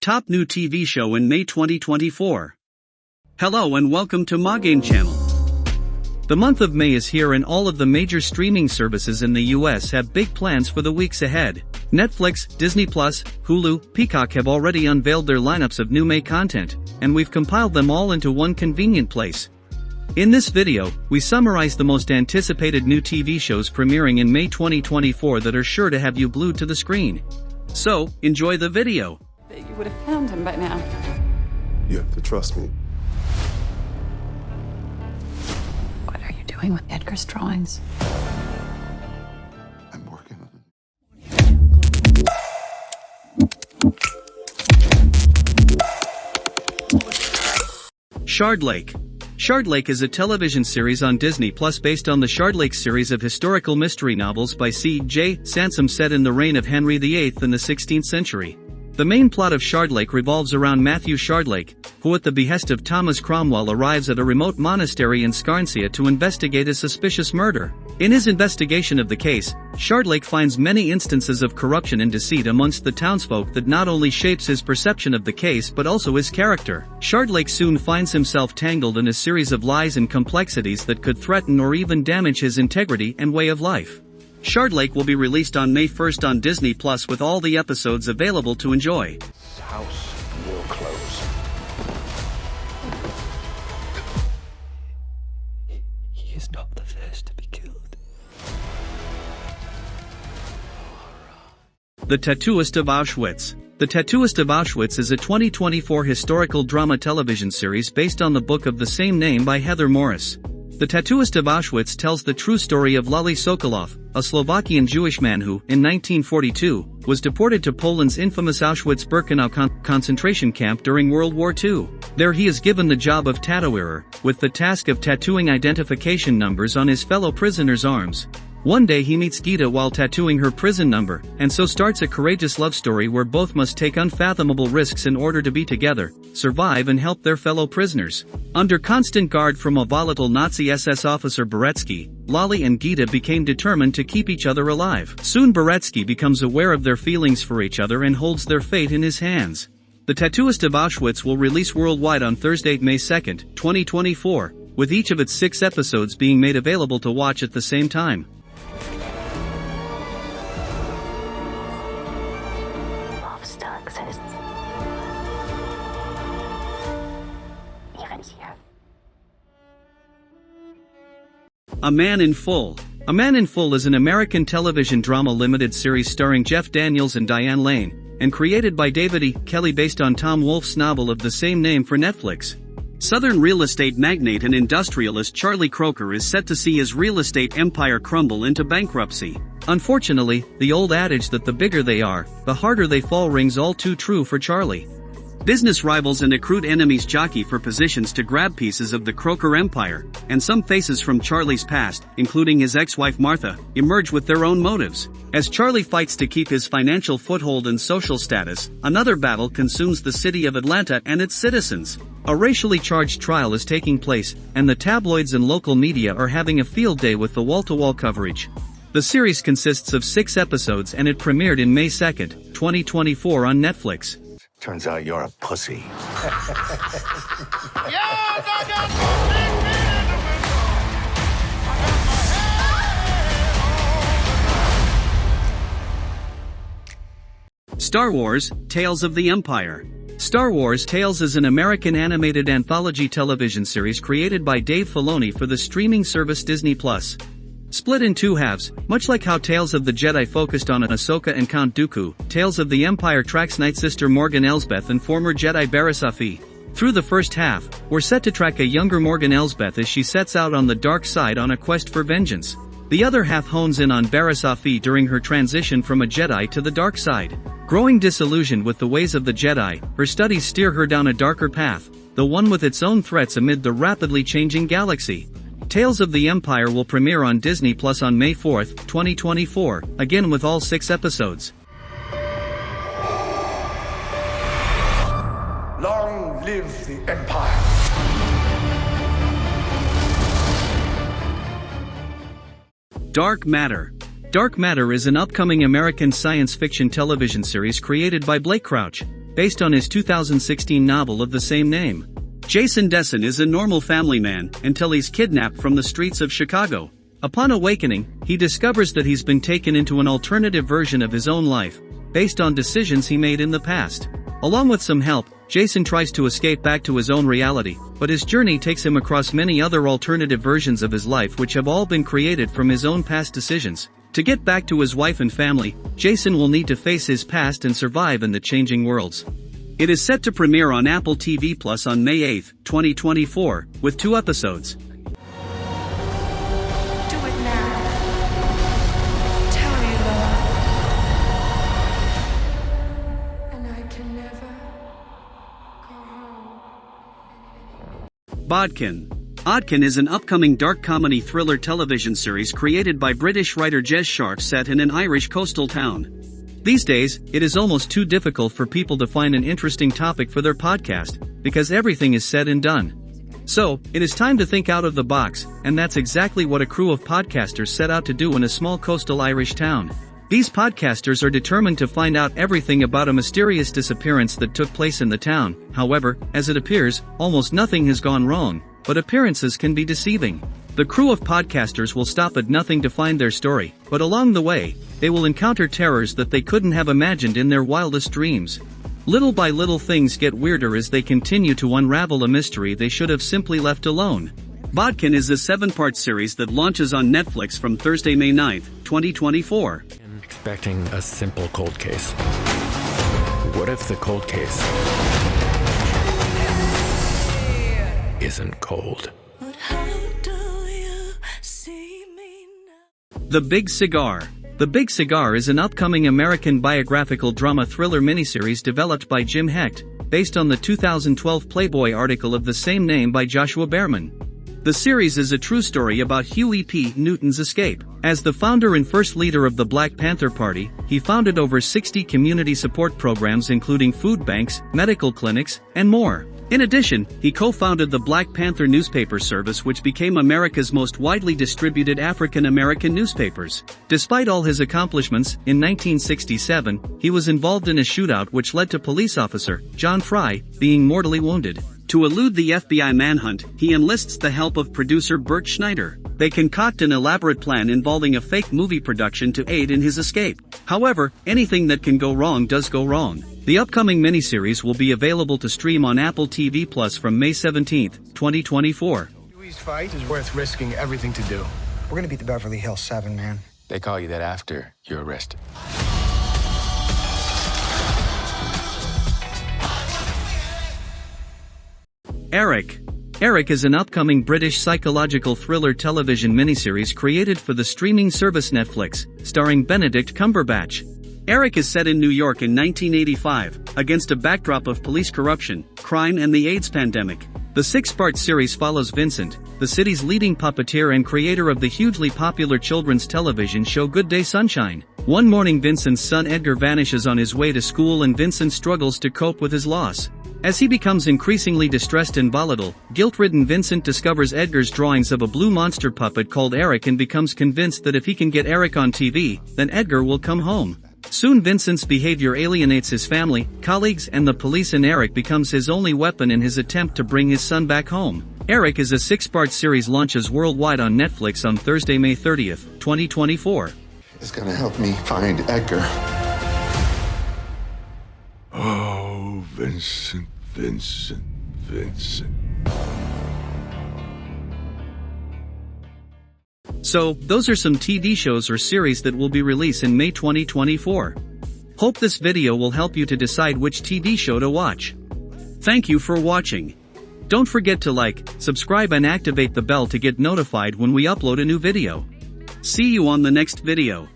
Top new TV show in May 2024. Hello and welcome to MaGame Channel. The month of May is here and all of the major streaming services in the US have big plans for the weeks ahead. Netflix, Disney+, Hulu, Peacock have already unveiled their lineups of new May content, and we've compiled them all into one convenient place. In this video, we summarize the most anticipated new TV shows premiering in May 2024 that are sure to have you glued to the screen. So, enjoy the video. You would have found him by now. You have to trust me. What are you doing with Edgar's drawings? I'm working on it. Shardlake. Shardlake is a television series on Disney Plus based on the Shardlake series of historical mystery novels by C.J. Sansom set in the reign of Henry VIII in the 16th century. The main plot of Shardlake revolves around Matthew Shardlake, who at the behest of Thomas Cromwell arrives at a remote monastery in Scarnsia to investigate a suspicious murder. In his investigation of the case, Shardlake finds many instances of corruption and deceit amongst the townsfolk that not only shapes his perception of the case but also his character. Shardlake soon finds himself tangled in a series of lies and complexities that could threaten or even damage his integrity and way of life. Shardlake will be released on May 1st on Disney Plus with all the episodes available to enjoy. This house will close. He is not the first to be killed. The Tattooist of Auschwitz. The Tattooist of Auschwitz is a 2024 historical drama television series based on the book of the same name by Heather Morris. The Tattooist of Auschwitz tells the true story of Lali Sokolov, a Slovakian Jewish man who, in 1942, was deported to Poland's infamous Auschwitz-Birkenau concentration camp during World War II. There he is given the job of tattooer, with the task of tattooing identification numbers on his fellow prisoners' arms. One day he meets Gita while tattooing her prison number, and so starts a courageous love story where both must take unfathomable risks in order to be together, survive and help their fellow prisoners. Under constant guard from a volatile Nazi SS officer Beretsky, Lali and Gita became determined to keep each other alive. Soon Beretsky becomes aware of their feelings for each other and holds their fate in his hands. The Tattooist of Auschwitz will release worldwide on Thursday, May 2nd, 2024, with each of its 6 episodes being made available to watch at the same time. Still exists. Even here. A Man in Full. A Man in Full is an American television drama limited series starring Jeff Daniels and Diane Lane, and created by David E. Kelley based on Tom Wolfe's novel of the same name for Netflix. Southern real estate magnate and industrialist Charlie Croker is set to see his real estate empire crumble into bankruptcy. Unfortunately, the old adage that the bigger they are, the harder they fall rings all too true for Charlie. Business rivals and accrued enemies jockey for positions to grab pieces of the Croker empire, and some faces from Charlie's past, including his ex-wife Martha, emerge with their own motives. As Charlie fights to keep his financial foothold and social status, another battle consumes the city of Atlanta and its citizens. A racially charged trial is taking place, and the tabloids and local media are having a field day with the wall-to-wall coverage. The series consists of 6 episodes and it premiered in May 2nd, 2024 on Netflix. Turns out you're a pussy. Star Wars, Tales of the Empire. Star Wars Tales is an American animated anthology television series created by Dave Filoni for the streaming service Disney+. Split in 2 halves, much like how Tales of the Jedi focused on Ahsoka and Count Dooku, Tales of the Empire tracks Night Sister Morgan Elsbeth and former Jedi Barriss Offee. Through the first half, we're set to track a younger Morgan Elsbeth as she sets out on the dark side on a quest for vengeance. The other half hones in on Barriss Offee during her transition from a Jedi to the dark side. Growing disillusioned with the ways of the Jedi, her studies steer her down a darker path, the one with its own threats amid the rapidly changing galaxy. Tales of the Empire will premiere on Disney Plus on May 4th, 2024, again with all 6 episodes. Long live the Empire. Dark Matter. Dark Matter is an upcoming American science fiction television series created by Blake Crouch. based on his 2016 novel of the same name. Jason Dessen is a normal family man until he's kidnapped from the streets of Chicago. Upon awakening, he discovers that he's been taken into an alternative version of his own life, based on decisions he made in the past. Along with some help, Jason tries to escape back to his own reality, but his journey takes him across many other alternative versions of his life which have all been created from his own past decisions. To get back to his wife and family, Jason will need to face his past and survive in the changing worlds. It is set to premiere on Apple TV Plus on May 8, 2024, with 2 episodes. Do it now. Tell me love. And I can never go home. Bodkin is an upcoming dark comedy thriller television series created by British writer Jez Sharp set in an Irish coastal town. These days, it is almost too difficult for people to find an interesting topic for their podcast, because everything is said and done. So, it is time to think out of the box, and that's exactly what a crew of podcasters set out to do in a small coastal Irish town. These podcasters are determined to find out everything about a mysterious disappearance that took place in the town. However, as it appears, almost nothing has gone wrong, but appearances can be deceiving. The crew of podcasters will stop at nothing to find their story, but along the way, they will encounter terrors that they couldn't have imagined in their wildest dreams. Little by little things get weirder as they continue to unravel a mystery they should have simply left alone. Bodkin is a 7-part series that launches on Netflix from Thursday, May 9, 2024. I'm expecting a simple cold case. What if the cold case isn't cold? The Big Cigar. The Big Cigar is an upcoming American biographical drama thriller miniseries developed by Jim Hecht, based on the 2012 Playboy article of the same name by Joshua Behrman. The series is a true story about Huey P. Newton's escape. As the founder and first leader of the Black Panther Party, he founded over 60 community support programs including food banks, medical clinics, and more. In addition, he co-founded the Black Panther newspaper service, which became America's most widely distributed African-American newspapers. Despite all his accomplishments, in 1967, he was involved in a shootout which led to police officer John Fry being mortally wounded. To elude the FBI manhunt, he enlists the help of producer Bert Schneider. They concoct an elaborate plan involving a fake movie production to aid in his escape. However, anything that can go wrong does go wrong. The upcoming miniseries will be available to stream on Apple TV Plus from May 17, 2024. Huey's fight is worth risking everything to do. We're gonna beat the Beverly Hills 7, man. They call you that after you're arrested. Eric is an upcoming British psychological thriller television miniseries created for the streaming service Netflix, starring Benedict Cumberbatch. Eric is set in New York in 1985, against a backdrop of police corruption, crime and the AIDS pandemic. The 6-part series follows Vincent, the city's leading puppeteer and creator of the hugely popular children's television show Good Day Sunshine. One morning Vincent's son Edgar vanishes on his way to school and Vincent struggles to cope with his loss. As he becomes increasingly distressed and volatile, guilt-ridden Vincent discovers Edgar's drawings of a blue monster puppet called Eric and becomes convinced that if he can get Eric on TV, then Edgar will come home. Soon Vincent's behavior alienates his family, colleagues and the police, and Eric becomes his only weapon in his attempt to bring his son back home. Eric is a 6-part series, launches worldwide on Netflix on Thursday, May 30th, 2024. It's gonna help me find Edgar. Oh, Vincent. So, those are some TV shows or series that will be released in May 2024. Hope this video will help you to decide which TV show to watch. Thank you for watching. Don't forget to like, subscribe and activate the bell to get notified when we upload a new video. See you on the next video.